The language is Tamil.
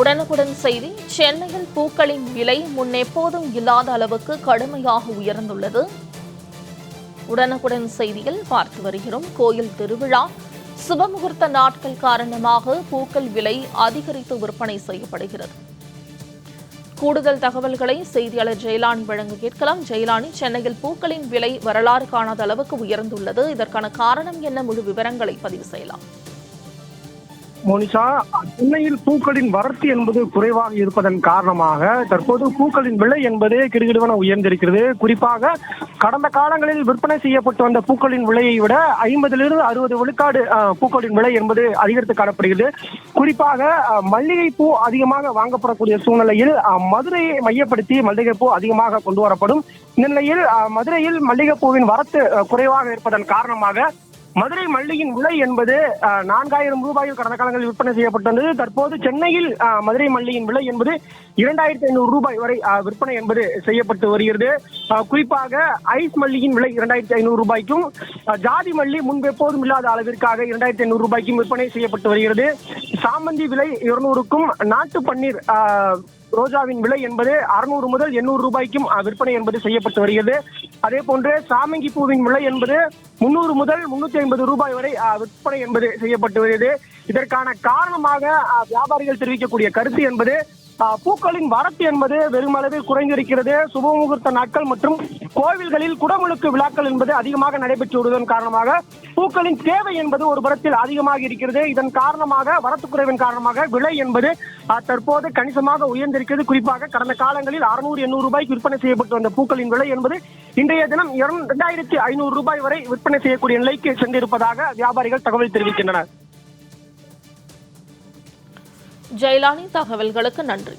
உடனுக்குடன் செய்தி. சென்னையில் பூக்களின் விலை முன்னெப்போதும் இல்லாத அளவுக்கு கடுமையாக உயர்ந்துள்ளது. உடனுக்குடன் செய்தியில் பார்த்து வருகிறோம். கோயில் திருவிழா சுபமுகூர்த்த நாட்கள் காரணமாக பூக்கள் விலை அதிகரித்து விற்பனை செய்யப்படுகிறது. கூடுதல் தகவல்களை செய்தியாளர் ஜெயலானி வழங்க கேட்கலாம். ஜெயலானி, சென்னையில் பூக்களின் விலை வரலாறு காணாத அளவுக்கு உயர்ந்துள்ளது. இதற்கான காரணம் என்ன? முழு விவரங்களை பதிவு செய்யலாம். மோனிஷா, சென்னையில் பூக்களின் வரத்து என்பது குறைவாக இருப்பதன் காரணமாக தற்போது பூக்களின் விலை என்பது கிடுகிடுவென உயர்ந்திருக்கிறது. குறிப்பாக கடந்த காலங்களில் விற்பனை செய்யப்பட்டு வந்த பூக்களின் விலையை விட 50 to 60 விழுக்காடு பூக்களின் விலை என்பது அதிகரித்து காணப்படுகிறது. குறிப்பாக மல்லிகைப்பூ அதிகமாக வாங்கப்படக்கூடிய சூழ்நிலையில் மதுரையை மையப்படுத்தி மல்லிகைப்பூ அதிகமாக கொண்டு வரப்படும். இந்த நிலையில் மதுரையில் மல்லிகைப்பூவின் வரத்து குறைவாக இருப்பதன் காரணமாக மதுரை மல்லியின் விலை என்பது 4000 ரூபாயில் கடந்த காலங்களில் விற்பனை செய்யப்பட்டது. தற்போது சென்னையில் மதுரை மல்லியின் விலை என்பது 2500 ரூபாய் வரை விற்பனை என்பது செய்யப்பட்டு வருகிறது. குறிப்பாக ஐஸ் மல்லியின் விலை 2500 ரூபாய்க்கும், ஜாதி மல்லி முன்பு எப்போதும் இல்லாத அளவிற்காக 2500 ரூபாய்க்கும் விற்பனை செய்யப்பட்டு வருகிறது. சாமந்தி விலை 200க்கும், நாட்டு பன்னீர் ரோஜாவின் விலை என்பது 600 முதல் 800 ரூபாய்க்கும் விற்பனை என்பது செய்யப்பட்டு வருகிறது. அதே போன்று சாமங்கி பூவின் விலை என்பது 300 முதல் 350 ரூபாய் வரை விற்பனை என்பது செய்யப்பட்டு வருகிறது. இதற்கான காரணமாக வியாபாரிகள் தெரிவிக்கக்கூடிய கருத்து என்பது பூக்களின் வரத்து என்பது வெறுமளவில் குறைந்திருக்கிறது. சுபமுகூர்த்த நாட்கள் மற்றும் கோவில்களில் குடமுழுக்கு விழாக்கள் என்பது அதிகமாக நடைபெற்று வருவதன் காரணமாக பூக்களின் தேவை என்பது ஒரு புறத்தில் அதிகமாக இருக்கிறது. இதன் காரணமாக வரத்து குறைவின் காரணமாக விலை என்பது தற்போது கணிசமாக உயர்ந்திருக்கிறது. குறிப்பாக கடந்த காலங்களில் 600-800 ரூபாய்க்கு விற்பனை செய்யப்பட்டு வந்த பூக்களின் விலை என்பது இன்றைய தினம் 2500 ரூபாய் வரை விற்பனை செய்யக்கூடிய நிலைக்கு சென்றிருப்பதாக வியாபாரிகள் தகவல் தெரிவிக்கின்றனர். ஜெயலானி, தகவல்களுக்கு நன்றி.